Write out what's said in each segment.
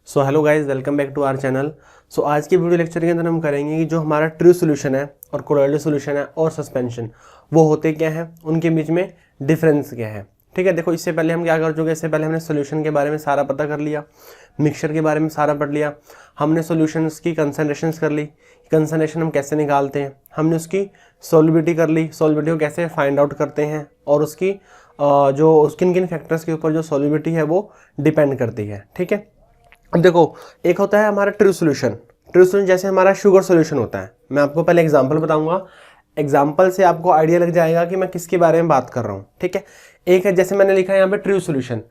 So hello guys, welcome back to our channel. So आज की video lecture के अंदर हम करेंगे कि जो हमारा ट्रू सॉल्यूशन है और कोलोइडल सॉल्यूशन है और सस्पेंशन, वो होते क्या हैं, उनके बीच में डिफरेंस क्या है। ठीक है, देखो इससे पहले हम क्या कर चुके हैं, इससे पहले हमने सॉल्यूशन के बारे में सारा पता कर लिया, मिक्सचर के बारे में सारा पढ़ लिया, हमने सॉल्यूशंस की कंसंट्रेशंस कर ली, कंसंट्रेशन हम कैसे निकालते हैं, हमने उसकी सॉल्युबिलिटी कर ली, सॉल्युबिलिटी को कैसे फाइंड आउट करते हैं और उसकी जो किन किन फैक्टर्स के ऊपर जो सॉल्युबिलिटी है वो डिपेंड करती है। ठीक है, अब देखो एक होता है हमारा ट्रू सॉल्यूशन। ट्रू सॉल्यूशन जैसे हमारा शुगर सॉल्यूशन होता है। मैं आपको पहले एग्जांपल बताऊंगा, एग्जांपल से आपको आइडिया लग जाएगा कि मैं किसके बारे में बात कर रहा हूँ। ठीक है, एक है जैसे मैंने लिखा है यहाँ पे ट्रू सॉल्यूशन।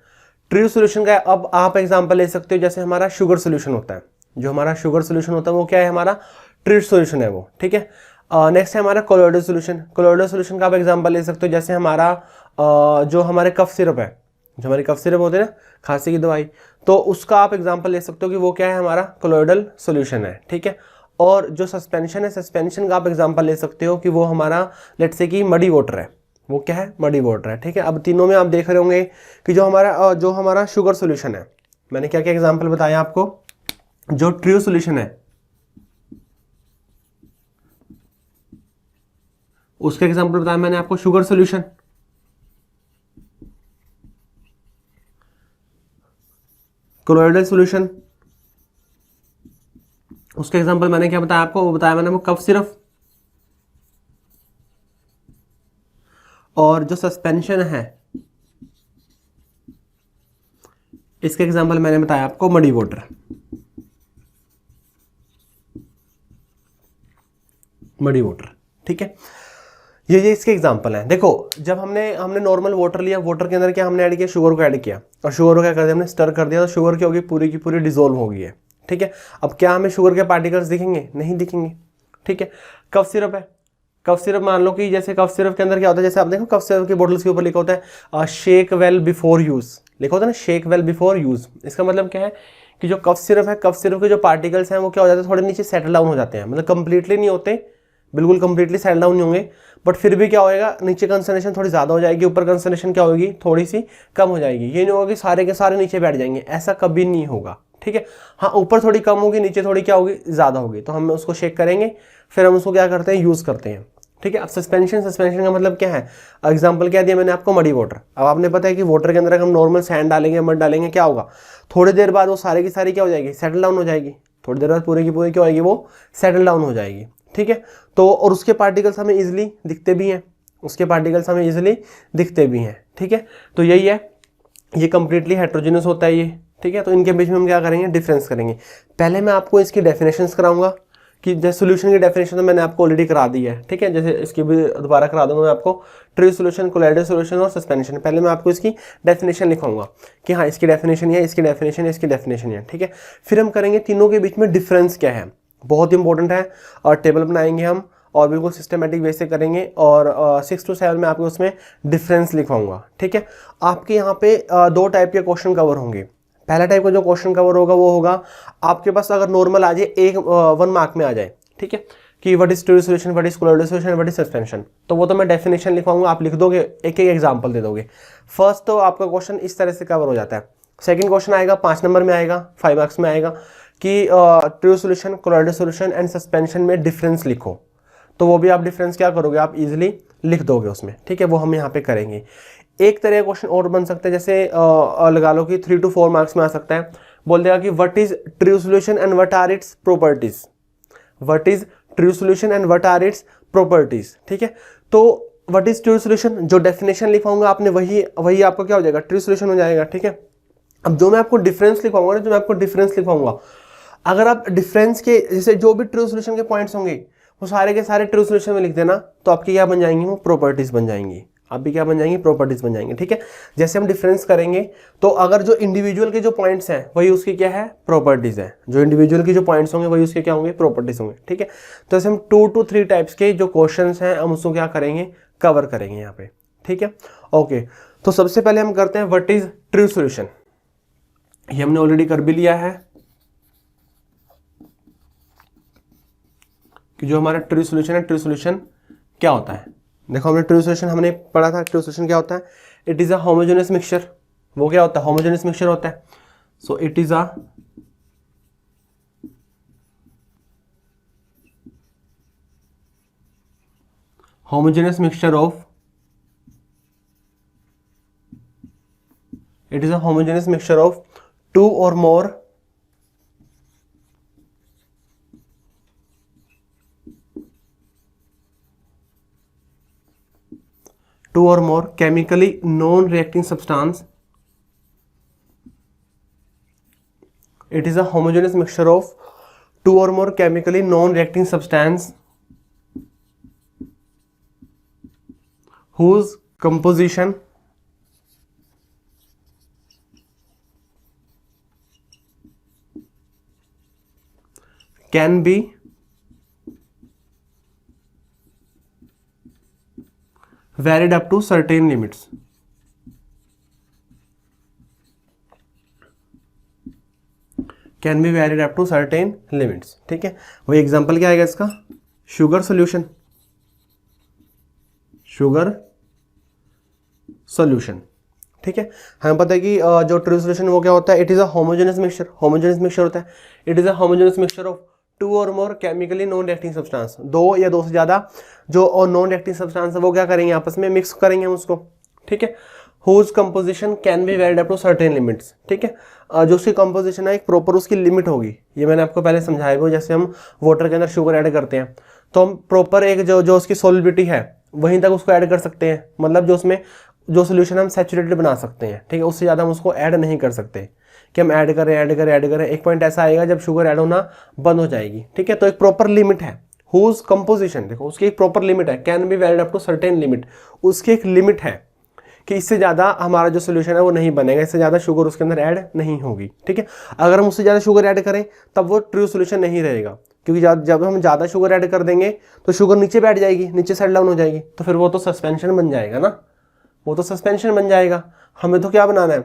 ट्रू सॉल्यूशन का अब आप एग्जांपल ले सकते हो, जैसे हमारा शुगर सॉल्यूशन होता है। जो हमारा शुगर सॉल्यूशन होता है वो क्या है, हमारा ट्रू सॉल्यूशन है वो। ठीक है, नेक्स्ट है हमारा कोलोइडल सॉल्यूशन। कोलोइडल सॉल्यूशन का आप एग्जांपल ले सकते हो, जैसे हमारा जो हमारे कफ सिरप है, जो हमारी कफ सिरप होते हैं ना, खांसी की दवाई, तो उसका आप एग्जांपल ले सकते हो कि वो क्या है, हमारा कोलोइडल सॉल्यूशन है। ठीक है, और जो सस्पेंशन है, सस्पेंशन का आप एग्जांपल ले सकते हो कि वो हमारा लेट्स से कि मडी वाटर है, वो क्या है, मडी वाटर है। ठीक है, अब तीनों में आप देख रहे होंगे कि जो हमारा शुगर सॉल्यूशन है, मैंने क्या क्या एग्जांपल बताया आपको। जो ट्रू सॉल्यूशन है उसके एग्जांपल बताया मैंने आपको, शुगर सॉल्यूशन। कोलोइडल सॉल्यूशन, उसके एग्जांपल मैंने क्या बताया आपको, वो बताया मैंने वो कफ सिरप। और जो सस्पेंशन है इसके एग्जांपल मैंने बताया आपको मडी वाटर। मडी वाटर, ठीक है, ये इसके एग्जांपल हैं। देखो जब हमने नॉर्मल वाटर लिया, वाटर के अंदर क्या हमने ऐड किया, शुगर को ऐड किया, और शुगर को क्या कर दिया हमने, स्टर कर दिया, तो शुगर क्या होगी, पूरी की पूरी डिसॉल्व हो गई है। ठीक है, अब क्या हमें शुगर के पार्टिकल्स दिखेंगे, नहीं दिखेंगे। ठीक है, कफ सिरप है, कफ सिरप मान लो कि जैसे कफ सिरप के अंदर क्या होता है, जैसे आप देखो कफ सिरप की बोतल्स के ऊपर लिखा होता है शेक वेल बिफोर यूज, लिखा होता है ना, शेक वेल बिफोर यूज। इसका मतलब क्या है कि जो कफ सिरप है, कफ सिरप के जो पार्टिकल्स हैं वो क्या हो जाते हैं, थोड़े नीचे सेटल डाउन हो जाते हैं, मतलब कंप्लीटली नहीं होते, बिल्कुल कंप्लीटली सेटल डाउन नहीं होंगे, बट फिर भी क्या होएगा, नीचे कंसंट्रेशन थोड़ी ज़्यादा हो जाएगी, ऊपर कंसंट्रेशन क्या होगी, थोड़ी सी कम हो जाएगी। ये नहीं होगा कि सारे के सारे नीचे बैठ जाएंगे, ऐसा कभी नहीं होगा। ठीक है, हाँ ऊपर थोड़ी कम होगी, नीचे थोड़ी क्या होगी, ज़्यादा होगी, तो हम उसको शेक करेंगे, फिर हम उसको क्या करते हैं, यूज़ करते हैं। ठीक है, अब सस्पेंशन का मतलब क्या है, एग्जाम्पल क्या दिया मैंने आपको, मडी वाटर। अब आपने पता है कि वाटर के अंदर हम नॉर्मल सैंड डालेंगे, मड डालेंगे, क्या होगा, थोड़ी देर बाद वो सारी की सारी क्या हो जाएगी, सेटल डाउन हो जाएगी, थोड़ी देर बाद पूरी की पूरी क्या होगी, वो सेटल डाउन हो जाएगी। ठीक है, तो और उसके पार्टिकल्स हमें इजीली दिखते भी हैं, उसके पार्टिकल्स हमें इजीली दिखते भी हैं। ठीक है, तो यही है, ये कंप्लीटली हेट्रोजेनस होता है ये। ठीक है, तो इनके बीच में हम क्या करेंगे, डिफरेंस करेंगे। पहले मैं आपको इसकी डेफिनेशंस कराऊंगा, कि जैसे सोल्यूशन की डेफिनेशन तो मैंने आपको ऑलरेडी करा दी है। ठीक है, जैसे इसकी भी दोबारा करा दूंगा मैं आपको, ट्रू सॉल्यूशन, कोलोइडल सॉल्यूशन और सस्पेंशन। पहले मैं आपको इसकी डेफिनेशन लिखवाऊंगा कि हाँ इसकी डेफिनेशन है, इसकी डेफिनेशन है, इसकी डेफिनेशन है। ठीक है, फिर हम करेंगे तीनों के बीच में डिफरेंस क्या है, बहुत इंपॉर्टेंट है, और टेबल बनाएंगे हम, और बिल्कुल सिस्टमेटिक वे से करेंगे, और 6 to 7 में आपको उसमें डिफरेंस लिखवाऊंगा। ठीक है, आपके यहाँ पे 2 टाइप के क्वेश्चन कवर होंगे। पहला टाइप का जो क्वेश्चन कवर होगा वो होगा आपके पास, अगर नॉर्मल आ जाए, 1 मार्क में आ जाए, ठीक है, कि what is true solution, what is colloidal solution, what is suspension, तो वो तो मैं डेफिनेशन लिखवाऊंगा, आप लिख दोगे, एक एक एग्जांपल दे दोगे। फर्स्ट तो आपका क्वेश्चन इस तरह से कवर हो जाता है। सेकंड क्वेश्चन आएगा 5 नंबर में आएगा, 5 मार्क्स में आएगा, कि true solution, colloidal solution and suspension में डिफरेंस लिखो, तो वो भी आप डिफरेंस क्या करोगे, आप इजीली लिख दोगे उसमें। ठीक है, वो हम यहाँ पे करेंगे। एक तरह का क्वेश्चन और बन सकता है, जैसे लगा लो कि 3 to 4 मार्क्स में आ सकता है, बोल देगा कि what is true solution and what are its properties, what is true solution and what are its properties. ठीक है, तो व्हाट इज ट्रू सॉल्यूशन, जो डेफिनेशन लिखाऊंगा आपने वही आपका क्या हो जाएगा, ट्रू सॉल्यूशन हो जाएगा। ठीक है, अब जो मैं आपको डिफरेंस लिखवाऊंगा ना, जो मैं आपको डिफरेंस लिखवाऊंगा, अगर आप डिफरेंस के जैसे जो भी ट्रू सॉल्यूशन के पॉइंट्स होंगे वो सारे के सारे ट्रू सॉल्यूशन में लिख देना, तो आपकी क्या बन जाएंगी, वो प्रॉपर्टीज बन जाएंगी, आप भी क्या बन जाएंगी, प्रॉपर्टीज बन जाएंगे। ठीक है, जैसे हम डिफरेंस करेंगे तो अगर जो इंडिविजुअल के जो पॉइंट्स हैं वही उसकी क्या है, प्रॉपर्टीज है, जो इंडिविजुअल के जो पॉइंट्स होंगे वही उसके क्या होंगे, प्रॉपर्टीज होंगे। ठीक है, तो ऐसे हम 2 to 3 टाइप्स के जो क्वेश्चंस हैं हम उसको क्या करेंगे, कवर करेंगे यहाँ पे। ठीक है, ओके, तो सबसे पहले हम करते हैं व्हाट इज ट्रू सॉल्यूशन, ये हमने ऑलरेडी कर भी लिया है, कि जो हमारा ट्रू सॉल्यूशन है, ट्रू सॉल्यूशन क्या होता है। देखो हमने ट्रू सॉल्यूशन हमने पढ़ा था, ट्रू सॉल्यूशन क्या होता है, it is a homogeneous mixture, वो क्या होता है, होमोजेनियस मिक्सचर होता है। So it is a homogeneous mixture of, it is a homogeneous mixture of two or more chemically non-reacting substance. It is a homogeneous mixture of two or more chemically non-reacting substance whose composition can be varied up to certain limits. Can be varied up to certain limits. ठीक है, वही example क्या आएगा इसका, sugar solution, sugar solution. ठीक है, हमें पता है कि जो ट्रू सॉल्यूशन वो क्या होता है, it is a homogeneous mixture, homogeneous mixture होता है, it is a homogeneous mixture of two or more chemically non reacting substance, दो या दो से ज्यादा जो और नॉन रिएक्टिंग सब्सटेंस है वो क्या करेंगे, आपस में मिक्स करेंगे हम उसको। ठीक है, whose composition can be varied up to certain limits. ठीक है, जो उसकी कंपोजिशन है एक प्रॉपर उसकी लिमिट होगी, ये मैंने आपको पहले समझाया भी, जैसे हम वाटर के अंदर शुगर ऐड करते हैं तो हम प्रॉपर एक जो उसकी सॉल्युबिलिटी है वहीं तक उसको ऐड कर सकते हैं, मतलब जो उसमें जो सोल्यूशन हम सैचुरेटेड बना सकते हैं। ठीक है, उससे ज़्यादा हम उसको ऐड नहीं कर सकते कि हम ऐड करें, एक पॉइंट ऐसा आएगा जब शुगर ऐड होना बंद हो जाएगी। ठीक है, तो एक प्रॉपर लिमिट है, हुज कंपोजिशन, देखो उसकी एक प्रॉपर लिमिट है, can be varied up to certain limit, उसकी एक लिमिट है कि इससे ज़्यादा हमारा जो सोल्यूशन है वो नहीं बनेगा, इससे ज़्यादा शुगर उसके अंदर ऐड नहीं होगी। ठीक है, अगर हम उससे ज़्यादा शुगर ऐड करें तब वो ट्रू सोल्यूशन नहीं रहेगा, क्योंकि जब हम ज़्यादा शुगर ऐड कर देंगे तो शुगर नीचे बैठ जाएगी, नीचे सेटल डाउन हो जाएगी, तो फिर वो तो सस्पेंशन बन जाएगा ना, वो तो सस्पेंशन बन जाएगा। हमें तो क्या बनाना है,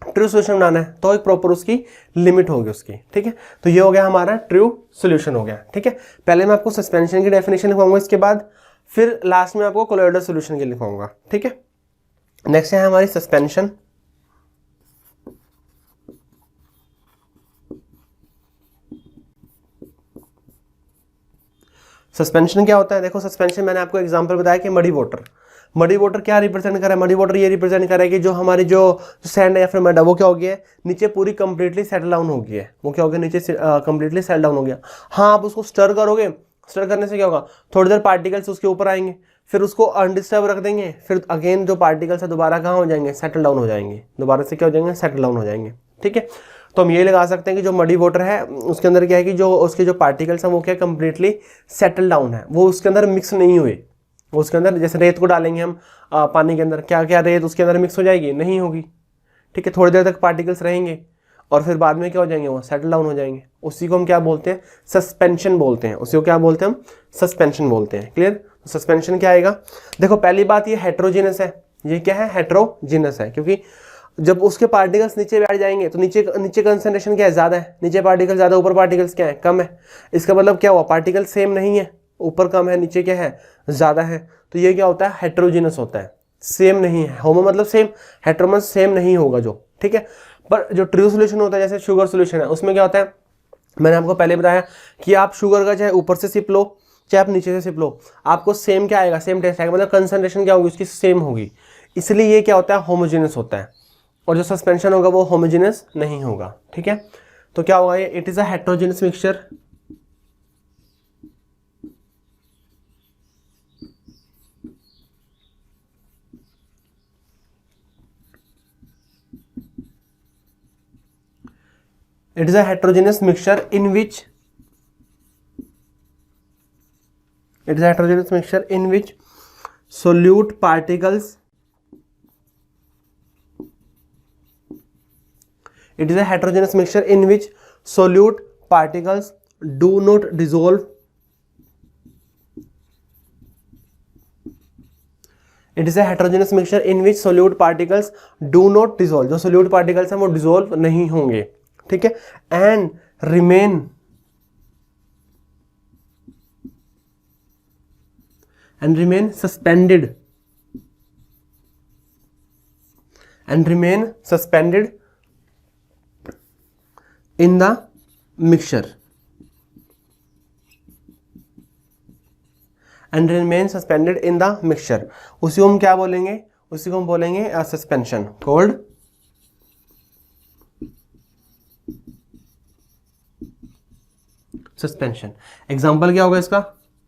ट्रू सोल्यूशन बनाना है, तो एक प्रॉपर उसकी लिमिट होगी उसकी। ठीक है, तो ये हो गया हमारा ट्रू सोल्यूशन हो गया। ठीक है, पहले मैं आपको सस्पेंशन की डेफिनेशन लिखवाऊंगा, इसके बाद फिर लास्ट में आपको कोलोइडल सोल्यूशन की लिखवाऊंगा। ठीक है, नेक्स्ट है हमारी सस्पेंशन। सस्पेंशन क्या होता है, देखो सस्पेंशन मैंने आपको एग्जांपल बताया कि मडी वाटर क्या रिप्रेजेंट कर रहा है, मडी वाटर ये रिप्रेजेंट कर रहा है कि जो हमारी जो सैंड है या फिर मड है वो क्या हो गया है, नीचे पूरी कंप्लीटली सेटल डाउन हो गया है, वो क्या हो गया, नीचे कंप्लीटली सेटल डाउन हो गया। हाँ, आप उसको स्टर करोगे, स्टर करने से क्या होगा, थोड़ी देर पार्टिकल्स उसके ऊपर आएंगे, फिर उसको अनडिस्टर्ब रख देंगे, फिर अगेन जो पार्टिकल्स है दोबारा कहाँ हो जाएंगे, सेटल डाउन हो जाएंगे, दोबारा से क्या हो जाएंगे, सेटल डाउन हो जाएंगे। ठीक है, तो हम ये लगा सकते हैं कि जो मडी वाटर है उसके अंदर क्या है कि जो उसके जो पार्टिकल्स हैं वो क्या कंप्लीटली सेटल डाउन है, वो उसके अंदर मिक्स नहीं हुए। उसके अंदर जैसे रेत को डालेंगे हम पानी के अंदर, क्या क्या रेत उसके अंदर मिक्स हो जाएगी, नहीं होगी। ठीक है, थोड़ी देर तक पार्टिकल्स रहेंगे और फिर बाद में क्या हो जाएंगे, वो सेटल डाउन हो जाएंगे। उसी को हम क्या बोलते हैं, सस्पेंशन बोलते हैं, उसी को क्या बोलते हैं हम, सस्पेंशन बोलते हैं। क्लियर, सस्पेंशन क्या आएगा, देखो पहली बात ये हेट्रोजीनस है, ये क्या है, हेट्रोजीनस है, क्योंकि जब उसके पार्टिकल्स नीचे बैठ जाएंगे तो नीचे कंसंट्रेशन क्या है, ज्यादा है, नीचे पार्टिकल ज्यादा, ऊपर पार्टिकल्स क्या है, कम है। इसका मतलब क्या हुआ, पार्टिकल सेम नहीं है, ऊपर कम है नीचे क्या है, ज्यादा है, तो ये क्या होता है, हेट्रोजीनस होता है, सेम नहीं है। होमो मतलब सेम, हेट्रोमस सेम नहीं होगा जो। ठीक है, पर जो ट्रू सोल्यूशन होता है जैसे शुगर सोल्यूशन है, उसमें क्या होता है, मैंने आपको पहले बताया कि आप शुगर का चाहे ऊपर से सिप लो चाहे आप नीचे से सिप लो, आपको सेम क्या आएगा, सेम टेस्ट आएगा, मतलब कंसंट्रेशन क्या होगी उसकी, सेम होगी। इसलिए ये क्या होता है, होमोजेनस होता है, और जो सस्पेंशन होगा वो होमोजेनस नहीं होगा। ठीक है, तो क्या होगा ये, it is a heterogeneous mixture, it is a heterogeneous mixture in which solute particles do not dissolve. It is a heterogeneous mixture in which solute particles do not dissolve, जो solute particles हैं वो dissolve नहीं होंगे। ठीक है, and remain suspended in the mixture and remain suspended in the mixture, उसी को हम क्या बोलेंगे, उसी को हम बोलेंगे सस्पेंशन कॉल्ड सस्पेंशन। एग्जाम्पल क्या होगा इसका,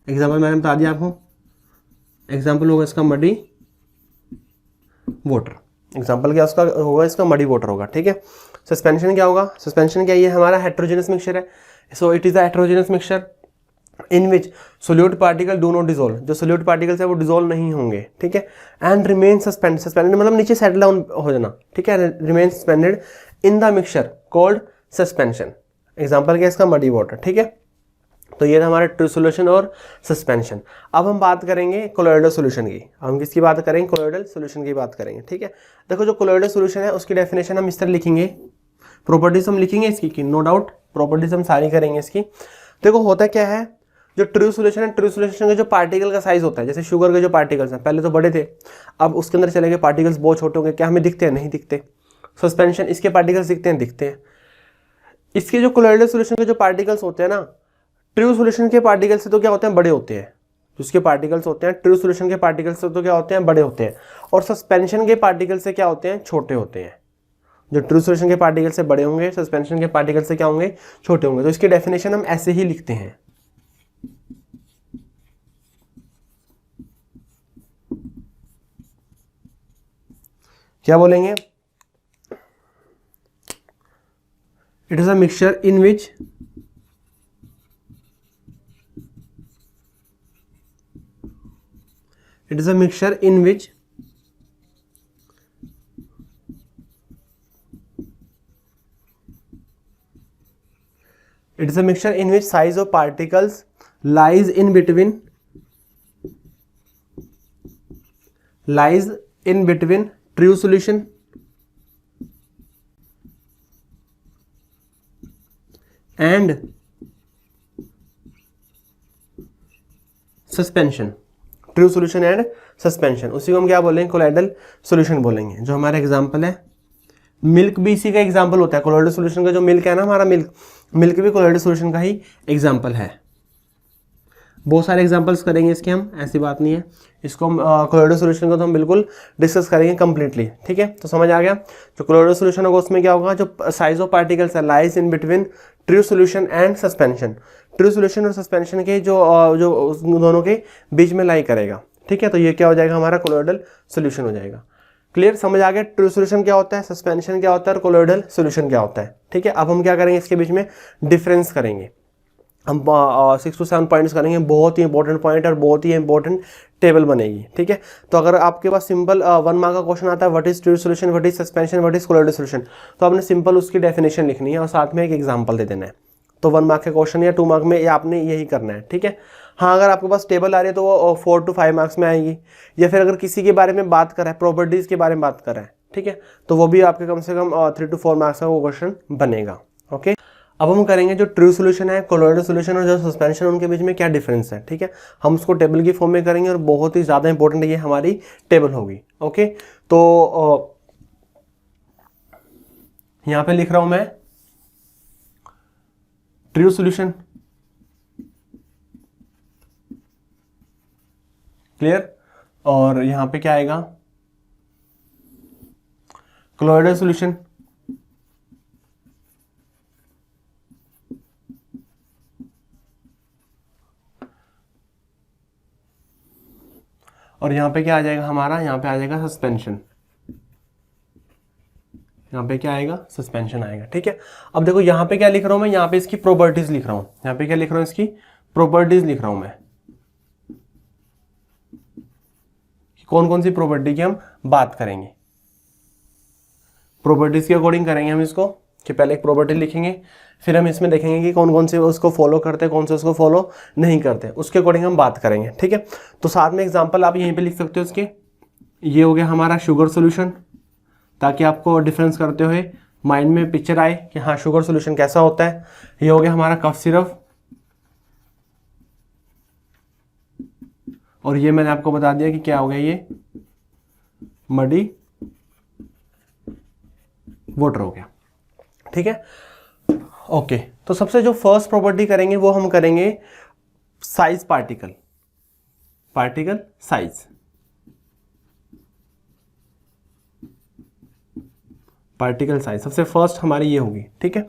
एग्जाम्पल मैंने बता दिया आपको, एग्जाम्पल होगा इसका मडी वाटर, एग्जाम्पल क्या उसका होगा, इसका मडी वाटर होगा, ठीक है। सस्पेंशन क्या होगा, सस्पेंशन क्या, ये हमारा हेट्रोजेनस मिक्सचर है, so it is a heterogeneous mixture in which solute particle do not dissolve, जो सोल्यूट पार्टिकल्स है वो डिजोल्व नहीं होंगे, ठीक है। एंड रिमेन सस्पेंडेड, सस्पेंडेड मतलब नीचे सेटल डाउन हो जाना, ठीक है, remain suspended in the mixture called suspension. Example क्या इसका मडी वाटर, ठीक है। तो ये था हमारा ट्रू सॉल्यूशन और सस्पेंशन। अब हम बात करेंगे कोलोइडल सॉल्यूशन की, हम किसकी बात करेंगे, कोलोइडल सॉल्यूशन की बात करेंगे, ठीक है। देखो जो कोलोइडल सॉल्यूशन है उसकी डेफिनेशन हम इस तरह लिखेंगे, प्रॉपर्टीज हम लिखेंगे इसकी की, नो डाउट प्रॉपर्टीज हम सारी करेंगे इसकी। देखो होता क्या है, जो ट्रू सॉल्यूशन है, ट्रू सॉल्यूशन का जो पार्टिकल का साइज होता है, जैसे शुगर के जो पार्टिकल्स हैं पहले तो बड़े थे, अब उसके अंदर चले गए पार्टिकल्स बहुत छोटे होंगे, क्या हमें दिखते हैं, नहीं दिखते। सस्पेंशन इसके पार्टिकल्स दिखते हैं, दिखते हैं। इसके जो कोलोइडल सॉल्यूशन के जो पार्टिकल्स होते हैं ना, ट्रू सॉल्यूशन के पार्टिकल से तो क्या होते हैं, बड़े होते हैं, जिसके पार्टिकल्स होते हैं ट्रू सॉल्यूशन के पार्टिकल से तो क्या होते हैं, बड़े होते हैं, और सस्पेंशन के पार्टिकल से क्या होते हैं, छोटे होते हैं। जो ट्रू सॉल्यूशन के पार्टिकल से बड़े होंगे, सस्पेंशन के पार्टिकल से क्या होंगे, छोटे होंगे। तो इसकी डेफिनेशन हम ऐसे ही लिखते हैं, क्या बोलेंगे, it is a mixture in which it is a mixture in which size of particles lies in between true solution and suspension, true solution and suspension, उसी को हम क्या बोलेंगे, कोलोइडल सॉल्यूशन बोलेंगे। जो हमारा एग्जांपल है, मिल्क भी इसी का एग्जांपल होता है, कोलोइडल सॉल्यूशन का जो मिल्क है ना हमारा, मिल्क भी कोलोइडल सॉल्यूशन का ही एग्जांपल है। बहुत सारे एग्जांपल्स करेंगे इसके हम, ऐसी बात नहीं है, इसको हम कोलोइडल सॉल्यूशन को तो हम बिल्कुल डिस्कस करेंगे कंप्लीटली, ठीक है। तो समझ आ गया, जो कोलोइडल सॉल्यूशन होगा उसमें क्या होगा, जो साइज ऑफ पार्टिकल्स है lies in between true solution and suspension, true solution और सस्पेंशन के जो दोनों के बीच में लाई करेगा, ठीक है। तो ये क्या हो जाएगा, हमारा कोलोइडल सॉल्यूशन हो जाएगा। क्लियर, समझ आ गया, ट्रू सॉल्यूशन क्या होता है, सस्पेंशन क्या होता है और कोलोइडल सॉल्यूशन क्या होता है, ठीक है। अब हम क्या करेंगे, इसके बीच में डिफरेंस करेंगे, हम 6 to 7 पॉइंट्स करेंगे, बहुत ही इंपॉर्टेंट पॉइंट और बहुत ही इंपॉर्टेंट टेबल बनेगी, ठीक है। तो अगर आपके पास सिंपल 1 मार्क का क्वेश्चन आता है, what is true solution, what is suspension, what is colloidal solution, तो आपने सिंपल उसकी डेफिनेशन लिखनी है और साथ में एक एग्जांपल दे देना है। तो 1 मार्क के क्वेश्चन या 2 मार्क में आपने यही करना है, ठीक है। हाँ, अगर आपके पास टेबल आ रही है तो वो 4 to 5 मार्क्स में आएगी, या फिर अगर किसी के बारे में बात कर रहा है, प्रॉपर्टीज के बारे में बात कर रहा है, ठीक है, तो वो भी आपके कम से कम 3 to 4 मार्क्स का वो क्वेश्चन बनेगा, ओके। अब हम करेंगे जो ट्रू सॉल्यूशन है, कोलोइडल सॉल्यूशन और जो सस्पेंशन उनके बीच में क्या डिफरेंस है, ठीक है। हम उसको टेबल की फॉर्म में करेंगे और बहुत ही ज़्यादा इंपॉर्टेंट ये हमारी टेबल होगी, ओके। तो यहाँ पे लिख रहा हूँ मैं ट्रू सॉल्यूशन, क्लियर, और यहाँ पे क्या आएगा, कोलोइडल सॉल्यूशन, और यहाँ पे क्या आ जाएगा हमारा, यहाँ पे आ जाएगा सस्पेंशन, यहाँ पे क्या आएगा, सस्पेंशन आएगा, ठीक है। अब देखो यहाँ पे क्या लिख रहा हूँ मैं, यहाँ पे इसकी प्रॉपर्टीज लिख रहा हूँ, यहाँ पे क्या लिख रहा हूँ, इसकी प्रॉपर्टीज लिख रहा हूँ मैं, कौन कौन सी प्रॉपर्टी की हम बात करेंगे, प्रॉपर्टीज के अकॉर्डिंग करेंगे हम इसको, कि पहले एक प्रॉपर्टी लिखेंगे, फिर हम इसमें देखेंगे कि कौन कौन से उसको फॉलो करते हैं, कौन से उसको फॉलो नहीं करते, उसके अकॉर्डिंग हम बात करेंगे, ठीक है। तो साथ में एग्जांपल आप यहीं पे लिख सकते हो इसके, ये हो गया हमारा शुगर सॉल्यूशन, ताकि आपको डिफरेंस करते हुए माइंड में पिक्चर आए कि हाँ शुगर सॉल्यूशन कैसा होता है। ये हो गया हमारा कफ सिरप, और ये मैंने आपको बता दिया कि क्या हो गया, ये मडी वाटर हो गया, ठीक है, ओके। तो सबसे जो फर्स्ट प्रॉपर्टी करेंगे वो हम करेंगे size particle, particle size, particle size सबसे फर्स्ट हमारी ये होगी, ठीक है।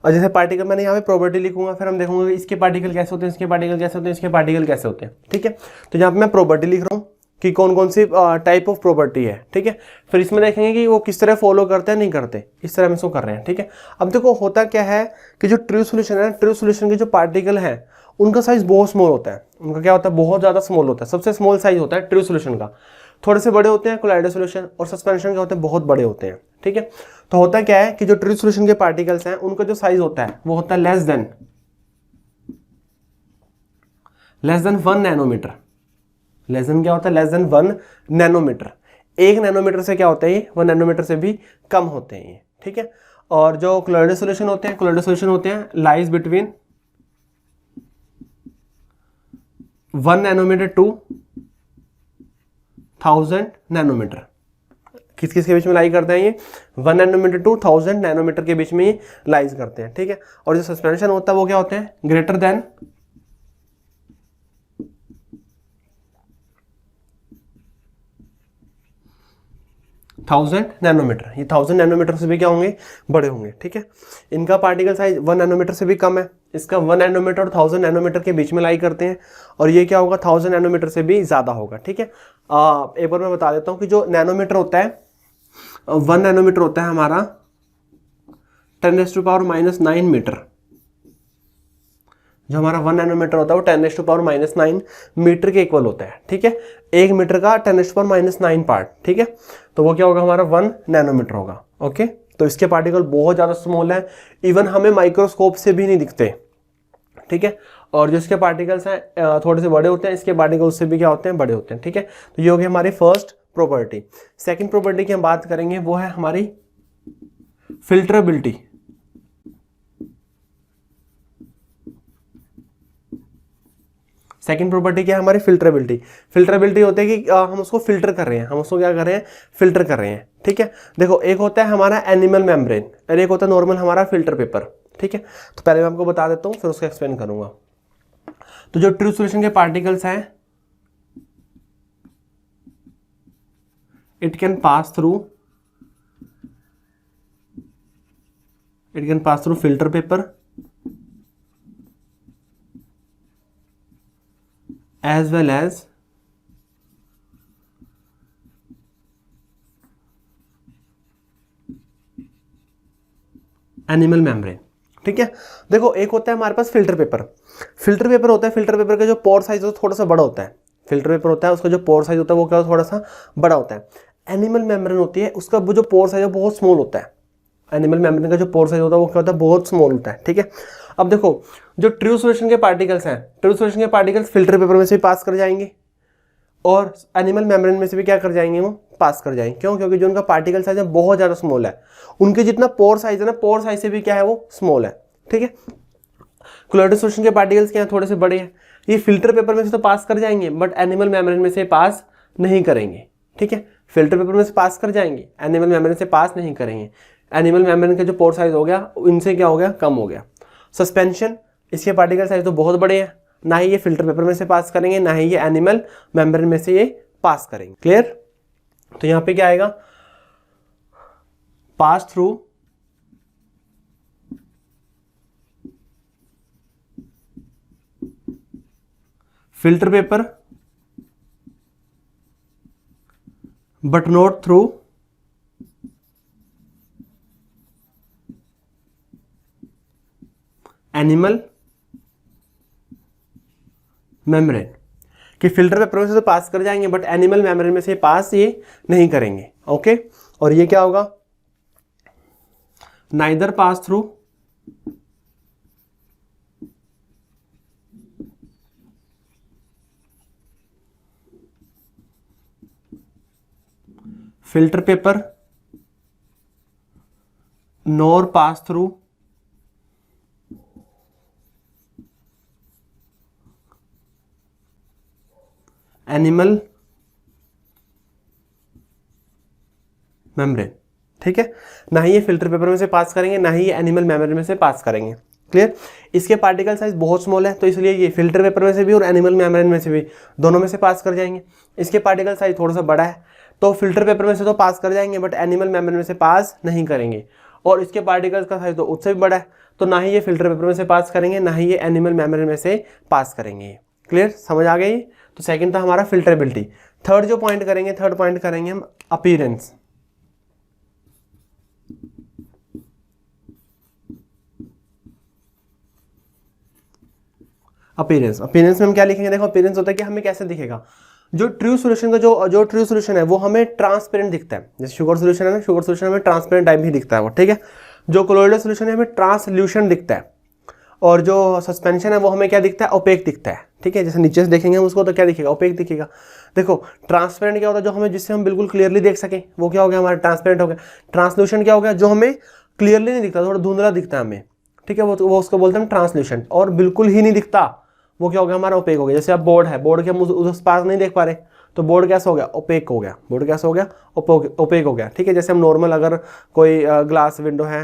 और जैसे पार्टिकल मैंने यहाँ पे प्रॉपर्टी लिखूंगा, फिर हम देखूंगा कि इसके पार्टिकल कैसे होते हैं, इसके पार्टिकल कैसे होते हैं, इसके पार्टिकल कैसे होते हैं, ठीक है। तो यहाँ पे मैं प्रॉपर्टी लिख रहा हूँ कि कौन कौन सी टाइप ऑफ प्रॉपर्टी है, ठीक है। फिर इसमें देखेंगे कि वो किस तरह फॉलो करते हैं, नहीं करते, इस तरह हम इसको कर रहे हैं, ठीक है। अब देखो होता क्या है कि जो ट्रू सॉल्यूशन है, ट्रू सॉल्यूशन के जो पार्टिकल हैं उनका साइज बहुत स्मॉल होता है, उनका क्या होता है, बहुत ज़्यादा स्मॉल होता है। सबसे स्मॉल साइज होता है ट्रू सॉल्यूशन का, थोड़े से बड़े होते हैं कोलाइडल सॉल्यूशन, और सस्पेंशन के होते हैं बहुत बड़े होते हैं, ठीक है। तो होता क्या है कि जो ट्रू सॉल्यूशन के पार्टिकल्स हैं उनका जो साइज होता है वो होता है less than 1 nanometre. Less than क्या होता है, लेस देन 1 नैनोमीटर। 1 नैनोमीटर से क्या होता है ये, 1 नैनोमीटर से भी कम होते हैं ये, ठीक है। और जो कोलाइडल सॉल्यूशन होते हैं, कोलाइडल सॉल्यूशन होते हैं lies between 1 nanometre to 1000 nanometre. किस किस के बीच में लाई करते हैं ये, 1 नैनोमीटर टू 1000 नैनोमीटर के बीच में ये लाइज करते हैं, ठीक है। और जो सस्पेंशन होता है वो क्या होते हैं, ग्रेटर देन 1000 नैनोमीटर। ये 1000 नैनोमीटर से भी क्या होंगे, बड़े होंगे, ठीक है। इनका पार्टिकल साइज 1 नैनोमीटर से भी कम है, इसका 1 नैनोमीटर और 1000 नैनोमीटर के बीच में लाई करते हैं, और ये क्या होगा, 1000 नैनोमीटर से भी ज़्यादा होगा, ठीक है। एक बार मैं बता देता हूँ कि जो नैनोमीटर होता है, 1 नैनोमीटर होता है हमारा 10⁻⁻9 मीटर। जो हमारा 1 नैनोमीटर होता है वो 10⁻⁻9 मीटर के इक्वल होता है, ठीक है। 1 मीटर का 10⁻⁻9 पार्ट, ठीक है। तो वो क्या होगा, हमारा 1 नैनोमीटर होगा, ओके। तो इसके पार्टिकल बहुत ज़्यादा स्मॉल है, इवन हमें माइक्रोस्कोप से भी नहीं दिखते, ठीक है। और जो इसके पार्टिकल्स हैं थोड़े से बड़े होते हैं, इसके पार्टिकल उससे भी क्या होते हैं, बड़े होते हैं, ठीक है। तो ये होगी हमारी फर्स्ट प्रॉपर्टी। सेकंड प्रॉपर्टी की हम बात करेंगे, वो है हमारी फिल्टरेबिलिटी। सेकंड प्रॉपर्टी क्या है हमारी, फिल्टरेबिलिटी। फिल्टरेबिलिटी होती है कि हम उसको फिल्टर कर रहे हैं, हम उसको क्या कर रहे हैं, फिल्टर कर रहे हैं, ठीक है। देखो एक होता है हमारा एनिमल मेम्ब्रेन और एक होता है नॉर्मल हमारा फिल्टर पेपर, ठीक है। तो पहले मैं आपको बता देता हूँ फिर उसको एक्सप्लेन करूंगा। तो जो ट्रू सॉल्यूशन के पार्टिकल्स हैं, it can pass through filter paper as well as animal membrane, ठीक है। देखो एक होता है हमारे pass filter paper. Filter paper होता है, फिल्टर पेपर का जो पोर साइज होता है थोड़ा सा बड़ा होता है। फिल्टर पेपर होता है उसका जो पोर साइज होता है वो क्या थोड़ा सा बड़ा होता है। एनिमल मेम्ब्रेन होती है, उसका वो जो पोर साइज है बहुत स्मॉल होता है। एनिमल मेम्ब्रेन का जो पोर साइज होता है वो क्या होता है, बहुत स्मॉल होता है, ठीक है। अब देखो जो ट्रू सॉल्यूशन के पार्टिकल्स हैं, ट्रू सॉल्यूशन के पार्टिकल्स फिल्टर पेपर में से भी पास कर जाएंगे और एनिमल मेम्ब्रेन में से भी क्या कर जाएंगे, वो पास कर जाएंगे। क्यों, क्योंकि जो उनका पार्टिकल साइज है बहुत ज़्यादा स्मॉल है। उनके जितना पोर साइज है ना, पोर साइज से भी क्या है, वो स्मॉल है, ठीक है। कोलाइडल सॉल्यूशन के पार्टिकल्स क्या है, थोड़े से बड़े हैं। ये फिल्टर पेपर में से तो पास कर जाएंगे बट एनिमल मेम्ब्रेन में से पास नहीं करेंगे, ठीक है। फिल्टर पेपर में से पास कर जाएंगे, एनिमल मेम्ब्रेन से पास नहीं करेंगे। एनिमल मेम्ब्रेन का जो पोर साइज हो गया इनसे क्या हो गया, कम हो गया। सस्पेंशन, इसके पार्टिकल साइज तो बहुत बड़े हैं, ना ही ये फिल्टर पेपर में से पास करेंगे ना ही ये एनिमल मेम्ब्रेन में से ये पास करेंगे। क्लियर। तो यहां पे क्या आएगा, pass through filter paper but not through animal membrane. कि फिल्टर पेपर में से तो पास कर जाएंगे बट एनिमल मेम्ब्रेन में से पास ये नहीं करेंगे, ओके। और ये क्या होगा, neither pass through filter paper nor pass through animal membrane, ठीक है। ना ही ये फिल्टर पेपर में से पास करेंगे ना ही ये एनिमल मेम्ब्रेन में से पास करेंगे। क्लियर। इसके पार्टिकल साइज बहुत स्मॉल है, तो इसलिए ये फिल्टर पेपर में से भी और एनिमल मेम्ब्रेन में से भी दोनों में से पास कर जाएंगे। इसके पार्टिकल साइज थोड़ा सा बड़ा है, तो फिल्टर पेपर में से तो पास कर जाएंगे बट एनिमल मेम्ब्रेन में से पास नहीं करेंगे। और इसके पार्टिकल्स का साइज तो उससे भी बड़ा है, तो ना ही ये फिल्टर पेपर में से पास करेंगे, ना ही ये एनिमल मेम्ब्रेन में से पास करेंगे। क्लियर, समझ आ गई। तो सेकंड था हमारा फिल्टरेबिलिटी। थर्ड जो पॉइंट करेंगे, थर्ड पॉइंट करेंगे हम अपीयरेंस। अपीयरेंस में हम क्या लिखेंगे, देखो अपीयरेंस होता है कि हमें कैसे दिखेगा। जो ट्रू सॉल्यूशन का जो ट्रू सॉल्यूशन है वो हमें ट्रांसपेरेंट दिखता है। जैसे शुगर सॉल्यूशन है ना, शुगर सॉल्यूशन हमें ट्रांसपेरेंट टाइप ही दिखता है वो, ठीक है। जो कोलोइडल सॉल्यूशन है हमें ट्रांसल्यूशन दिखता है, और जो सस्पेंशन है वो हमें क्या दिखता है, ओपेक दिखता है, ठीक है। जैसे नीचे से देखेंगे हम उसको तो क्या दिखेगा, ओपेक दिखेगा। देखो ट्रांसपेरेंट क्या होता है, जो हमें जिससे हम बिल्कुल क्लियरली देख सकें, वो क्या हो गया हमारा ट्रांसपेरेंट हो गया। ट्रांसल्यूशन क्या हो गया, जो हमें क्लियरली नहीं दिखता, थोड़ा धुंधला दिखता है हमें, ठीक है, वो उसको बोलते हैं ट्रांसल्यूशन। और बिल्कुल ही नहीं दिखता, वो क्या हो गया हमारा ओपेक हो गया। जैसे अब बोर्ड है, बोर्ड के हम उस पास नहीं देख पा रहे, तो बोर्ड कैसा हो गया, ओपेक हो गया। बोर्ड कैसा हो गया, ओपेक हो गया, ठीक है। जैसे हम नॉर्मल अगर कोई ग्लास विंडो है,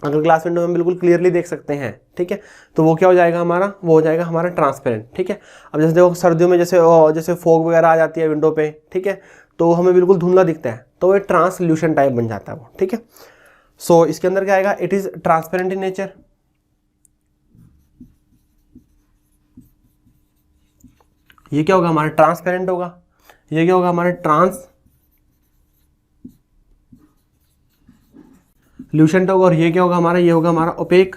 अगर ग्लास विंडो में बिल्कुल क्लियरली देख सकते हैं, ठीक है, तो वो क्या हो जाएगा हमारा, वो हो जाएगा हमारा ट्रांसपेरेंट, ठीक है। अब जैसे देखो सर्दियों में जैसे फॉग वगैरह आ जाती है विंडो पे, ठीक है, तो हमें बिल्कुल धुंधला दिखता है, तो वो ट्रांसल्यूशन टाइप बन जाता है वो, ठीक है। सो इसके अंदर क्या आएगा, it is transparent in nature. ये क्या होगा हमारा, ट्रांसपेरेंट होगा। ये क्या होगा हमारा, ट्रांसल्यूशन होगा। और ये क्या होगा हमारा, ये होगा हमारा ओपेक।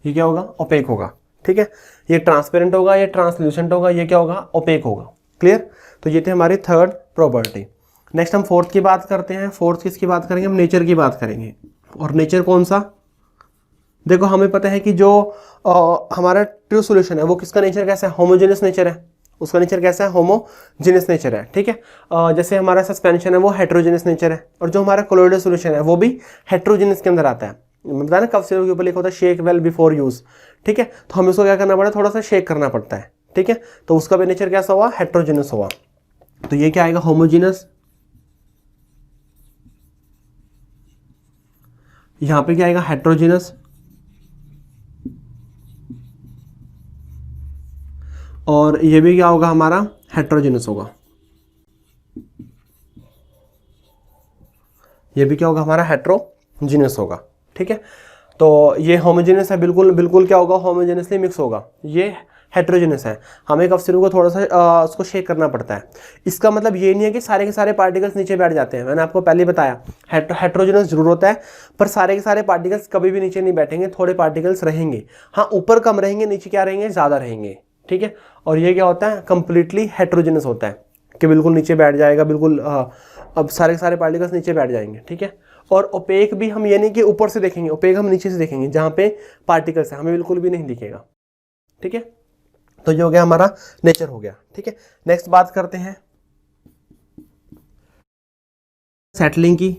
ये क्या होगा, ओपेक होगा, ठीक है। ये ट्रांसपेरेंट होगा, ये ट्रांसल्यूशन होगा, ये क्या होगा, ओपेक होगा। क्लियर। तो ये थे हमारी थर्ड प्रॉपर्टी। नेक्स्ट हम फोर्थ की बात करते हैं। फोर्थ किसकी बात करेंगे, हम नेचर की बात करेंगे। और नेचर कौन सा, देखो हमें पता है कि जो हमारा ट्रू सॉल्यूशन है वो किसका नेचर कैसा है, होमोजेनियस नेचर है। उसका नेचर कैसा है, होमोजेनियस नेचर है, ठीक है। जैसे हमारा सस्पेंशन है वो हेट्रोजेनियस नेचर है, और जो हमारा कोलोइडल सॉल्यूशन है वो भी हेट्रोजेनियस के अंदर आता है। बताया ना, कफ सिरप के ऊपर लिखा होता है शेक वेल बिफोर यूज, ठीक है। तो हमें उसको क्या करना पड़ता है, थोड़ा सा शेक करना पड़ता है, ठीक है। तो उसका भी नेचर कैसा हुआ, हेट्रोजेनियस हुआ। तो ये क्या आएगा, होमोजेनियस। यहां पे क्या आएगा, हेट्रोजेनियस। और ये भी क्या होगा हमारा, हेट्रोजेनियस होगा। ये भी क्या होगा हमारा, हेट्रोजेनियस होगा, ठीक है। तो ये होमोजेनियस है, बिल्कुल क्या होगा, होमोजेनियसली मिक्स होगा। ये हेट्रोजेनियस है, हमें कफ सिरप को थोड़ा सा उसको शेक करना पड़ता है। इसका मतलब ये नहीं है कि सारे के सारे पार्टिकल्स नीचे बैठ जाते हैं। मैंने आपको पहले बताया हेट्रोजेनियस जरूर होता है, पर सारे के सारे पार्टिकल्स कभी भी नीचे नहीं बैठेंगे, थोड़े पार्टिकल्स रहेंगे। हाँ, ऊपर कम रहेंगे, नीचे क्या रहेंगे, ज़्यादा रहेंगे, ठीक है। और ये क्या होता है, कंप्लीटली हेट्रोजेनियस होता है कि बिल्कुल नीचे बैठ जाएगा, बिल्कुल अब सारे के सारे पार्टिकल्स नीचे बैठ जाएंगे, ठीक है। और ओपेक भी हम ये नहीं कि ऊपर से देखेंगे, ओपेक हम नीचे से देखेंगे, जहाँ पे पार्टिकल्स है हमें बिल्कुल भी नहीं दिखेगा, ठीक है। तो ये हो गया हमारा नेचर हो गया, ठीक है। नेक्स्ट बात करते हैं सेटलिंग की।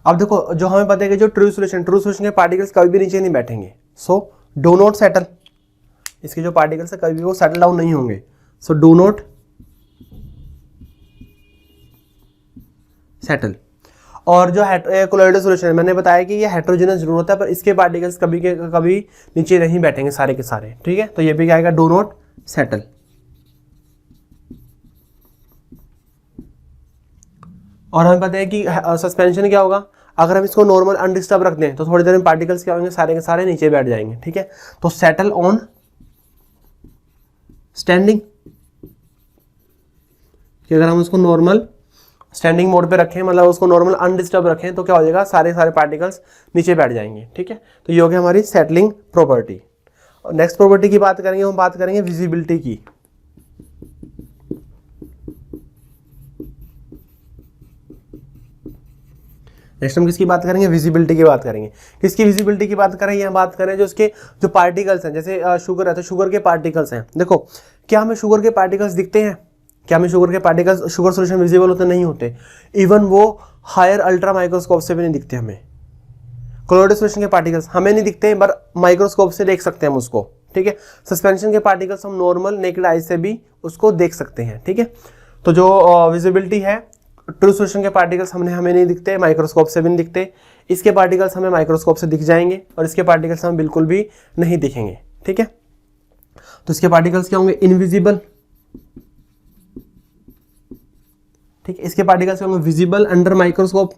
अब देखो जो हमें पता है कि जो ट्रू सॉल्यूशन के पार्टिकल्स कभी भी नीचे नहीं बैठेंगे, सो डू नॉट सेटल। इसके जो पार्टिकल्स है कभी भी वो सेटल डाउन नहीं होंगे, सो डू नॉट सेटल। और जो कोलोइडल सॉल्यूशन है, मैंने बताया कि ये हेट्रोजेनस जरूर होता है, पर इसके पार्टिकल्स कभी के कभी नीचे नहीं बैठेंगे सारे के सारे, ठीक है। तो ये भी क्या आएगा, डू नॉट सेटल। और हमें पता है कि सस्पेंशन क्या होगा, अगर हम इसको नॉर्मल अनडिस्टर्ब रख दें तो थोड़ी देर में पार्टिकल्स क्या होंगे, सारे के सारे नीचे बैठ जाएंगे, ठीक है। तो सेटल ऑन स्टैंडिंग, कि अगर हम उसको नॉर्मल स्टैंडिंग मोड पे रखें, मतलब उसको नॉर्मल अनडिस्टर्ब रखें, तो क्या हो जाएगा, सारे सारे पार्टिकल्स नीचे बैठ जाएंगे, ठीक है। तो ये हो गया हमारी सेटलिंग प्रॉपर्टी। और नेक्स्ट प्रॉपर्टी की बात करेंगे, हम बात करेंगे विजिबिलिटी की। नेक्स्ट हम किसकी बात करेंगे, विजिबिलिटी की बात करेंगे। किसकी विजिबिलिटी की बात करें, यहाँ बात करें जो उसके जो पार्टिकल्स हैं, जैसे शुगर है तो शुगर के पार्टिकल्स हैं। देखो क्या हमें शुगर के पार्टिकल्स दिखते हैं, क्या हमें शुगर के पार्टिकल्स, शुगर सॉल्यूशन विजिबल होते नहीं होते, इवन वो हायर अल्ट्रा माइक्रोस्कोप से भी नहीं दिखते हमें। कोलोइडल सॉल्यूशन के पार्टिकल्स हमें नहीं दिखते, पर माइक्रोस्कोप से देख सकते हैं हम उसको, ठीक है। सस्पेंशन के पार्टिकल्स हम नॉर्मल नेकेड आई से भी उसको देख सकते हैं, ठीक है। तो जो विजिबिलिटी है ट्रू सॉल्यूशन के पार्टिकल्स हमें नहीं दिखते, माइक्रोस्कोप से भी नहीं दिखते। इसके पार्टिकल्स हमें माइक्रोस्कोप से दिख जाएंगे और इसके पार्टिकल्स हमें बिल्कुल भी नहीं दिखेंगे, ठीक है। तो इसके पार्टिकल्स क्या होंगे, इनविजिबल, ठीक है। इसके पार्टिकल्स क्या होंगे, visible under microscope,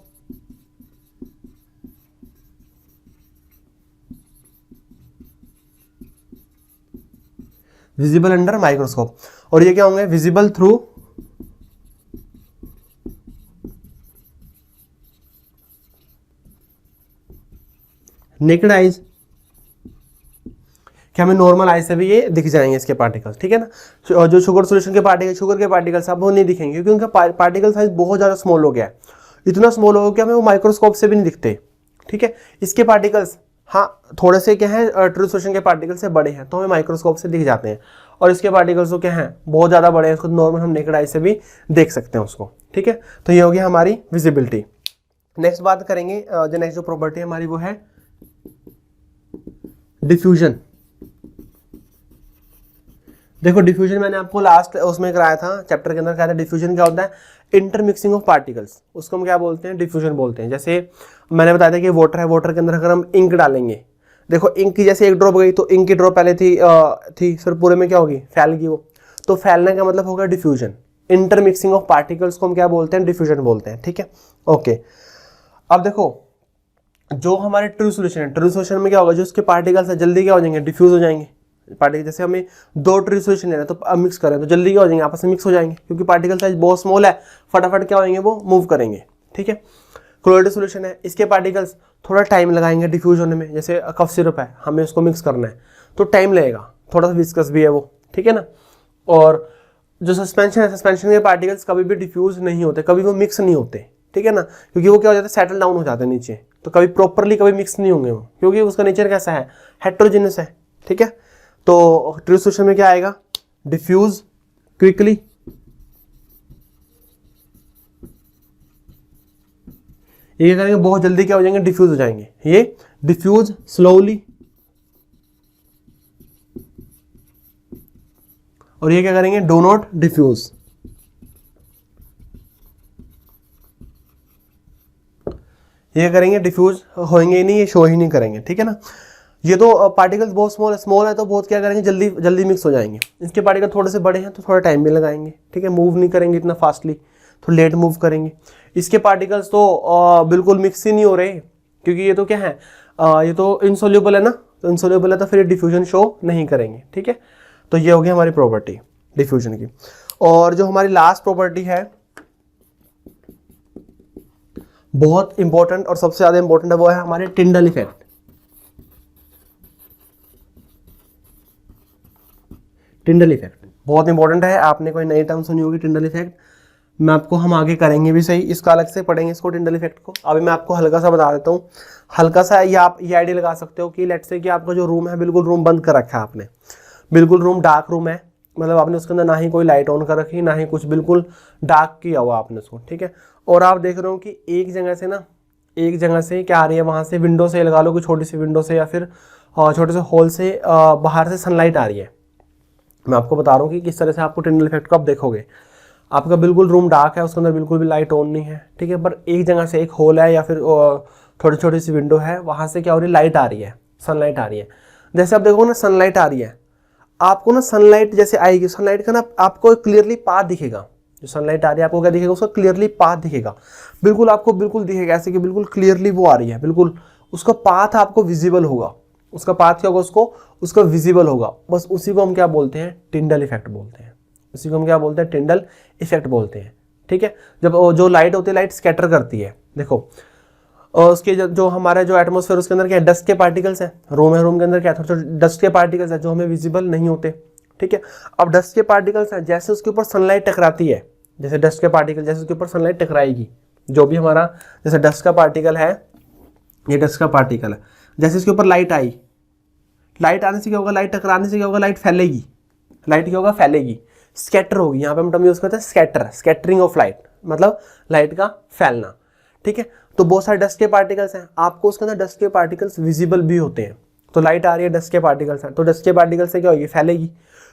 visible under microscope. और ये क्या होंगे, विजिबल थ्रू नेकेड आइज, कि हमें नॉर्मल आई से भी ये दिख जाएंगे इसके पार्टिकल्स, ठीक है ना। जो शुगर सॉल्यूशन के पार्टिकल, शुगर के पार्टिकल्स अब वो नहीं दिखेंगे क्योंकि उनका पार्टिकल साइज बहुत ज़्यादा स्मॉल हो गया है, इतना स्मॉल हो गया कि हमें वो माइक्रोस्कोप से भी नहीं दिखते, ठीक है। इसके पार्टिकल्स हाँ थोड़े से क्या है, ट्रू सॉल्यूशन के पार्टिकल से बड़े हैं तो हमें माइक्रोस्कोप से दिख जाते हैं, और इसके पार्टिकल्स तो क्या हैं, बहुत ज़्यादा बड़े हैं, इसको नॉर्मल हम नेकेड आई से भी देख सकते हैं उसको, ठीक है। तो ये होगी हमारी विजिबिलिटी। नेक्स्ट बात करेंगे, जो नेक्स्ट जो प्रॉपर्टी हमारी वो है डिफ्यूजन। देखो डिफ्यूजन मैंने आपको लास्ट उसमें कराया था, चैप्टर के अंदर कराया था। डिफ्यूजन क्या होता है, इंटरमिक्सिंग ऑफ पार्टिकल्स, उसको हम क्या बोलते हैं, डिफ्यूजन बोलते हैं। जैसे मैंने बताया था कि वाटर है, वाटर के अंदर अगर हम इंक डालेंगे, देखो इंक की जैसे एक ड्रॉप गई तो इंक की ड्रॉप पहले थी फिर पूरे में क्या होगी, फैल गई वो, तो फैलने का मतलब होगा डिफ्यूजन। इंटरमिक्सिंग ऑफ पार्टिकल्स को हम क्या बोलते हैं, डिफ्यूजन बोलते हैं, ठीक है, ओके। अब देखो जो हमारे ट्रू सॉल्यूशन है, ट्रू सॉल्यूशन में क्या होगा, जो उसके पार्टिकल्स है जल्दी क्या हो जाएंगे, डिफ्यूज हो जाएंगे पार्टिकल। जैसे हमें दो ट्रू सॉल्यूशन लेना है तो अब मिक्स करें तो जल्दी क्या हो जाएंगे, आपस में मिक्स हो जाएंगे क्योंकि पार्टिकल साइज बहुत स्मॉल है, फटाफट क्या होंगे वो मूव करेंगे, ठीक है। क्लोराइड सॉल्यूशन है, इसके पार्टिकल्स थोड़ा टाइम लगाएंगे डिफ्यूज होने में। जैसे कफ सिरप है, हमें उसको मिक्स करना है तो टाइम लगेगा, थोड़ा सा विस्कस भी है वो, ठीक है ना। और जो सस्पेंशन है, सस्पेंशन के पार्टिकल्स कभी भी डिफ्यूज नहीं होते, कभी वो मिक्स नहीं होते, ठीक है ना, क्योंकि वो क्या हो जाता है, सेटल डाउन हो जाते हैं नीचे, तो कभी प्रॉपरली कभी मिक्स नहीं होंगे वो, क्योंकि उसका नेचर कैसा है, हेट्रोजेनस है, ठीक है। तो ट्रू सॉल्यूशन में क्या आएगा, डिफ्यूज क्विकली, ये करेंगे बहुत जल्दी क्या हो जाएंगे, डिफ्यूज हो जाएंगे। ये डिफ्यूज स्लोली, और ये क्या करेंगे, डू नॉट डिफ्यूज। ये करेंगे डिफ्यूज होंगे ही नहीं, ये शो ही नहीं करेंगे, ठीक है ना। ये तो पार्टिकल्स बहुत स्मॉल है तो बहुत क्या करेंगे, जल्दी जल्दी मिक्स हो जाएंगे। इसके पार्टिकल थोड़े से बड़े हैं तो थोड़ा टाइम भी लगाएंगे, ठीक है, मूव नहीं करेंगे इतना फास्टली, तो लेट मूव करेंगे। इसके पार्टिकल्स तो बिल्कुल मिक्स ही नहीं हो रहे क्योंकि ये तो क्या है, ये तो इनसोल्यूबल है ना, तो इनसोल्यूबल है तो फिर डिफ्यूजन शो नहीं करेंगे, ठीक है। तो ये होगी हमारी प्रॉपर्टी डिफ्यूजन की। और जो हमारी लास्ट प्रॉपर्टी है बहुत इंपॉर्टेंट और सबसे ज्यादा इंपॉर्टेंट है, वो है हमारे टिंडल इफेक्ट। टिंडल इफेक्ट बहुत इंपॉर्टेंट है, आपने कोई नई टर्म सुनी होगी टिंडल इफेक्ट, मैं आपको हम आगे करेंगे भी सही, इसका अलग से पढ़ेंगे इसको टिंडल इफेक्ट को। अभी मैं आपको हल्का सा बता देता हूँ, हल्का सा ये आप ये आइडिया लगा सकते हो कि लेट्स से कि आपका जो रूम है बिल्कुल रूम बंद कर रखा है आपने, बिल्कुल रूम डार्क रूम है, मतलब आपने उसके अंदर ना ही कोई लाइट ऑन कर रखी ना ही कुछ, बिल्कुल डार्क किया हुआ आपने उसको, ठीक है। और आप देख रहे हो कि एक जगह से क्या आ रही है, वहाँ से विंडो से लगा लो, कोई छोटी सी विंडो से या फिर छोटे से होल से बाहर से सनलाइट आ रही है। मैं आपको बता रहा हूँ कि किस तरह से आपको टिंडल इफेक्ट को आप देखोगे। आपका बिल्कुल रूम डार्क है, उसके अंदर बिल्कुल भी लाइट ऑन नहीं है, ठीक है, पर एक जगह से एक होल है या फिर थोड़ी छोटी सी विंडो है, वहाँ से क्या हो रही है, लाइट आ रही है, सनलाइट आ रही है। जैसे आप देखो ना सनलाइट आ रही है, आपको ना सनलाइट जैसे आएगी, सनलाइट का ना आपको क्लियरली पाथ दिखेगा, जो सनलाइट आ रही है आपको क्या दिखेगा, उसका क्लियरली पाथ दिखेगा, बिल्कुल आपको बिल्कुल दिखेगा ऐसे कि बिल्कुल क्लियरली वो आ रही है, बिल्कुल उसका पाथ आपको विजिबल होगा, उसका पाथ क्या होगा, उसका विजिबल होगा। बस उसी को हम क्या बोलते हैं, टिंडल इफेक्ट बोलते हैं, उसी को हम क्या बोलते हैं, टिंडल इफेक्ट बोलते हैं, ठीक है। जब जो लाइट होती है, लाइट स्कैटर करती है, देखो और उसके जो हमारा जो एटमॉस्फेयर उसके अंदर क्या है, डस्ट के पार्टिकल्स हैं, रूम है, रूम के अंदर क्या है, थोड़े डस्ट के पार्टिकल्स हैं जो हमें विजिबल नहीं होते, ठीक है। अब डस्ट के पार्टिकल्स हैं, जैसे उसके ऊपर सनलाइट टकराती है, जैसे डस्ट के पार्टिकल जैसे उसके ऊपर सनलाइट टकराएगी, जो भी हमारा जैसे डस्ट का पार्टिकल है, ये डस्ट का पार्टिकल है, जैसे इसके ऊपर लाइट आई, लाइट आने से क्या होगा, लाइट टकराने से क्या होगा, लाइट फैलेगी, लाइट क्या होगा, फैलेगी, स्कैटर होगी। यहाँ पे हम टर्म यूज करते हैं स्कैटर, स्कैटरिंग ऑफ लाइट, मतलब लाइट का फैलना, ठीक है। तो बहुत सारे डस्ट के पार्टिकल्स हैं, आपको उसके अंदर डस्ट के पार्टिकल्स विजिबल भी होते हैं। तो लाइट आ रही है, डस्ट के पार्टिकल्स हैं, तो डस्ट के पार्टिकल से क्या होगी, फैलेगी,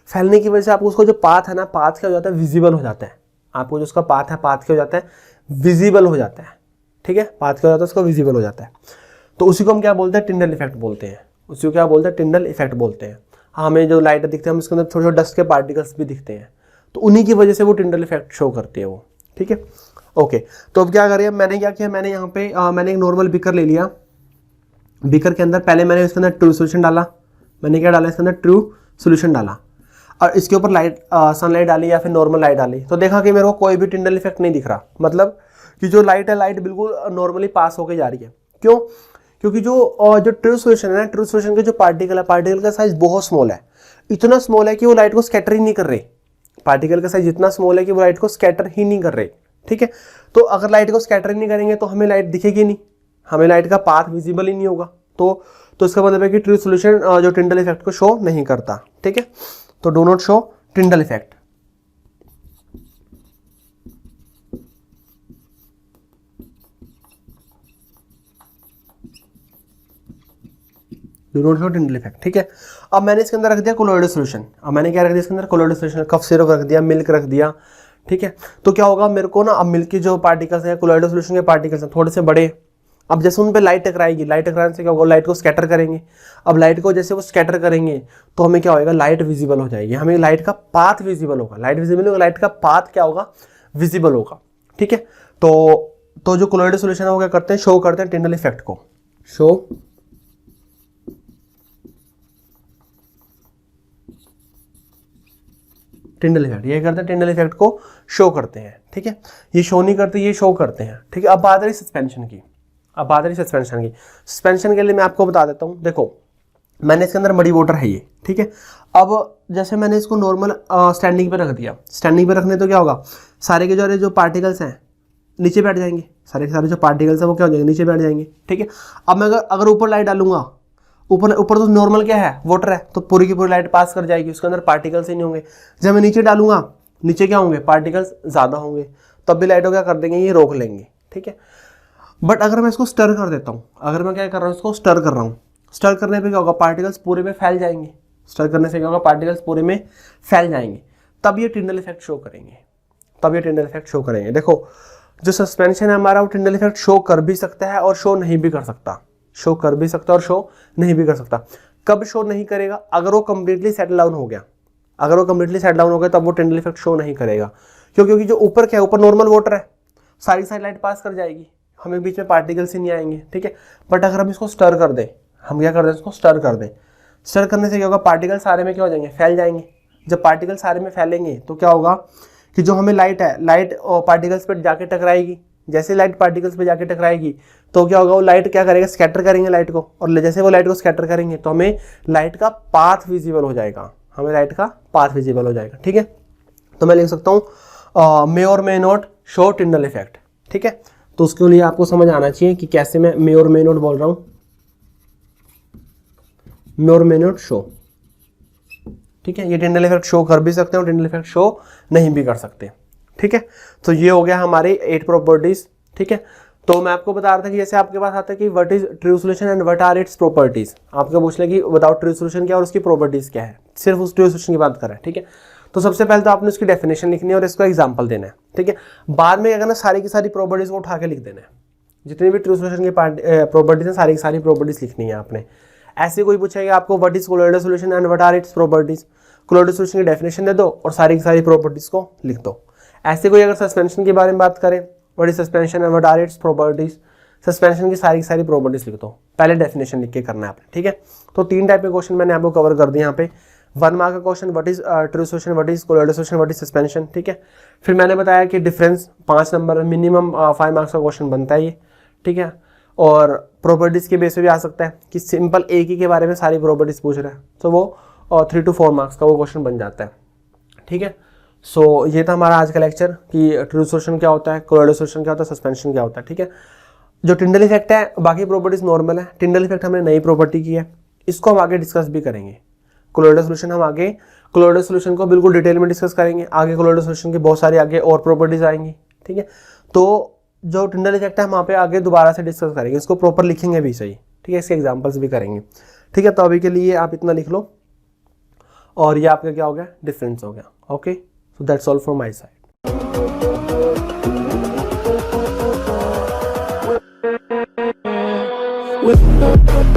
फैलने की वजह से आपको उसका जो पाथ है ना, पाथ क्या हो जाता है, विजिबल हो जाता है, आपको जो उसका पाथ है, पाथ क्या हो जाता है, विजिबल हो जाता है, ठीक है, पाथ क्या हो जाता है, उसको विजिबल हो जाता है। तो उसी को हम क्या बोलते हैं, टिंडल इफेक्ट बोलते हैं, उसी को क्या बोलते हैं, टिंडल इफेक्ट बोलते हैं। हमें जो लाइट दिखते हैं हम इसके अंदर छोटे छोटे डस्ट के पार्टिकल्स भी दिखते हैं, तो उन्हीं की वजह से वो टिंडल इफेक्ट शो करती है वो, ठीक है। ओके, तो अब क्या करें, मैंने क्या किया, मैंने यहाँ पे मैंने एक नॉर्मल बीकर ले लिया। बीकर के अंदर पहले मैंने इसके अंदर ट्रू सोल्यूशन डाला। मैंने क्या डाला, इसके अंदर ट्रू सोल्यूशन डाला और इसके ऊपर लाइट सनलाइट डाली या फिर नॉर्मल लाइट डाली, तो देखा कि मेरे को कोई भी टिंडल इफेक्ट नहीं दिख रहा। मतलब कि जो लाइट है, लाइट बिल्कुल नॉर्मली पास होके जा रही है। क्यों? क्योंकि जो ट्रू सोल्यूशन है ना, ट्रू सोल्यूशन के जो पार्टिकल है, पार्टिकल का साइज बहुत स्मॉल है, इतना स्मॉल है कि वो लाइट को स्कैटर ही नहीं कर रही। पार्टिकल का साइज इतना स्मॉल है कि वो लाइट को स्कैटर ही नहीं कर रही, ठीक है। तो अगर लाइट को स्कैटर नहीं करेंगे तो हमें लाइट दिखेगी नहीं, हमें लाइट का पाथ विजिबल ही नहीं होगा। तो इसका मतलब है कि ट्रू सोल्यूशन जो टिंडल इफेक्ट को शो नहीं करता, ठीक है। तो do not show Tyndall effect. Do not show Tyndall effect, ठीक है। अब मैंने इसके अंदर रख दिया कोलोइडल सॉल्यूशन। अब मैंने क्या रख दिया इसके अंदर, कोलोइडल सॉल्यूशन, कफ सिरप रख दिया, मिल्क रख दिया, ठीक है। तो क्या होगा मेरे को ना, अब मिल्क के जो पार्टिकल्स हैं, कोलोइडल सॉल्यूशन के पार्टिकल्स हैं, थोड़े से बड़े। अब जैसे उन पे लाइट टकराएगी, लाइट टकराने से क्या होगा, लाइट को स्कैटर करेंगे। अब लाइट को जैसे वो स्कैटर करेंगे तो हमें क्या होगा, लाइट विजिबल हो जाएगी, हमें लाइट का पाथ विजिबल होगा। लाइट विजिबल होगा, लाइट का पाथ क्या होगा, विजिबल होगा, ठीक है। तो जो कोलोइडल सॉल्यूशन है वो क्या करते हैं, शो करते हैं टिंडल इफेक्ट को, शो टिंडल इफेक्ट, ये करते हैं टिंडल इफेक्ट को शो करते हैं, ठीक है। ये शो नहीं करते, ये शो करते हैं, ठीक है। अब बात रही सस्पेंशन की। अब बात रही सस्पेंशन की। सस्पेंशन के लिए मैं आपको बता देता हूँ। देखो मैंने इसके अंदर मडी वाटर है ये, ठीक है। अब जैसे मैंने इसको नॉर्मल स्टैंडिंग पे रख दिया। स्टैंडिंग पे रखने तो क्या होगा, सारे के जो पार्टिकल्स हैं नीचे बैठ जाएंगे, सारे के सारे जो पार्टिकल्स हैं वो क्या हो जाएंगे, नीचे बैठ जाएंगे, ठीक है। अब मैं अगर ऊपर लाइट डालूंगा, ऊपर तो नॉर्मल क्या है, वाटर है, तो पूरी की पूरी लाइट पास कर जाएगी, उसके अंदर पार्टिकल्स ही नहीं होंगे। जब मैं नीचे डालूंगा, नीचे क्या होंगे, पार्टिकल्स ज़्यादा होंगे, तब भी लाइटों क्या कर देंगे, ये रोक लेंगे, ठीक है। बट अगर मैं इसको स्टर कर देता हूँ, अगर मैं क्या कर रहा हूँ, इसको स्टर कर रहा हूँ, स्टर करने पे क्या होगा, पार्टिकल्स पूरे में फैल जाएंगे। स्टर करने से क्या होगा, पार्टिकल्स पूरे में फैल जाएंगे, तब ये टिंडल इफेक्ट शो करेंगे, तब ये टिंडल इफेक्ट शो करेंगे। देखो जो सस्पेंशन है हमारा, वो टिंडल इफेक्ट शो कर भी सकता है और शो नहीं भी कर सकता, शो कर भी सकता है और शो नहीं भी कर सकता। कब शो नहीं करेगा, अगर वो कंप्लीटली सेटल डाउन हो गया, अगर वो कंप्लीटली सेटल डाउन हो गया तब वो टिंडल इफेक्ट शो नहीं करेगा। क्योंकि जो ऊपर क्या है, ऊपर नॉर्मल वाटर है, सारी सारी लाइट पास कर जाएगी, हमें बीच में पार्टिकल्स ही नहीं आएंगे, ठीक है। बट अगर हम इसको स्टर कर दें, हम क्या कर दें, इसको स्टर कर दें, स्टर करने से क्या होगा, पार्टिकल सारे में क्या हो जाएंगे, फैल जाएंगे। जब पार्टिकल सारे में फैलेंगे तो क्या होगा कि जो हमें लाइट है, लाइट पार्टिकल्स पर जाके टकराएगी। जैसे लाइट पार्टिकल्स पे जाके टकराएगी तो क्या होगा, वो लाइट क्या करेगा, स्कैटर करेंगे लाइट को, और जैसे वो लाइट को स्कैटर करेंगे तो हमें लाइट का पाथ विजिबल हो जाएगा, हमें लाइट का पाथ विजिबल हो जाएगा, ठीक है। तो मैं लिख सकता हूँ मे और may not show Tyndall effect, ठीक है। तो उसके लिए आपको समझ आना चाहिए कि कैसे मैं मे और मे नॉट बोल रहा हूँ, मे और मे नॉट शो, ठीक है। ये टिंडल इफेक्ट शो कर भी सकते हैं और टिंडल इफेक्ट शो नहीं भी कर सकते, ठीक है। तो ये हो गया हमारे 8 प्रॉपर्टीज, ठीक है। तो मैं आपको बता रहा था कि जैसे आपके पास आता है कि what is true solution and what are its properties, आपको पूछ ले कि बताओ ट्रू सॉल्यूशन क्या और उसकी प्रॉपर्टीज क्या है, सिर्फ उस ट्रू सॉल्यूशन की बात करें, ठीक है। तो सबसे पहले तो आपने उसकी डेफिनेशन लिखनी है और इसको एग्जाम्पल देना है, ठीक है। बाद में क्या करना, सारी की सारी प्रॉपर्टीज को उठा के लिख देना है, जितनी भी ट्रू सॉल्यूशन की प्रॉपर्टीज हैं सारी की सारी प्रॉपर्टीज लिखनी है आपने। ऐसे कोई पूछेगा आपको what is colloidal solution and what are its properties, colloidal solution की डेफिनेशन दे दो और सारी की सारी प्रॉपर्टीज को लिख दो। ऐसे कोई अगर सस्पेंशन के बारे में बात करें, what is suspension and what are its properties, suspension की सारी प्रॉपर्टीज लिख दो, पहले डेफिनेशन लिख के करना है आपने, ठीक है। तो 3 टाइप के क्वेश्चन मैंने आपको कवर कर दिए यहाँ पे। 1 मार्क का question what is true solution, what is colloidal solution, what is suspension, ठीक है। फिर मैंने बताया कि डिफरेंस 5 नंबर मिनिमम 5 मार्क्स का क्वेश्चन बनता है ये, ठीक है। और प्रॉपर्टीज के बेस पे भी आ सकता है कि सिंपल एक ही के बारे में सारी प्रॉपर्टीज पूछ रहे हैं, तो वो 3 to 4 मार्क्स का वो क्वेश्चन बन जाता है, ठीक है। सो ये था हमारा आज का लेक्चर कि ट्रू सॉल्यूशन क्या होता है, कोलोइडल सॉल्यूशन क्या होता है, सस्पेंशन क्या होता है, ठीक है। जो टिंडल इफेक्ट है, बाकी प्रॉपर्टीज नॉर्मल है, टिंडल इफेक्ट हमने नई प्रॉपर्टी की है, इसको हम आगे डिस्कस भी करेंगे। कोलोइडल सॉल्यूशन हम आगे कोलोइडल सॉल्यूशन को बिल्कुल डिटेल में डिस्कस करेंगे, आगे कोलोइडल सॉल्यूशन की बहुत सारी आगे और प्रॉपर्टीज आएंगी, ठीक है। तो जो टिंडल इफेक्ट है हम वहाँ पे आगे दोबारा से डिस्कस करेंगे, इसको प्रॉपर लिखेंगे भी सही, ठीक है, इसके एग्जाम्पल्स भी करेंगे, ठीक है। तो अभी के लिए आप इतना लिख लो और ये आपका क्या हो गया, डिफरेंस हो गया, okay. So that's all from my side. with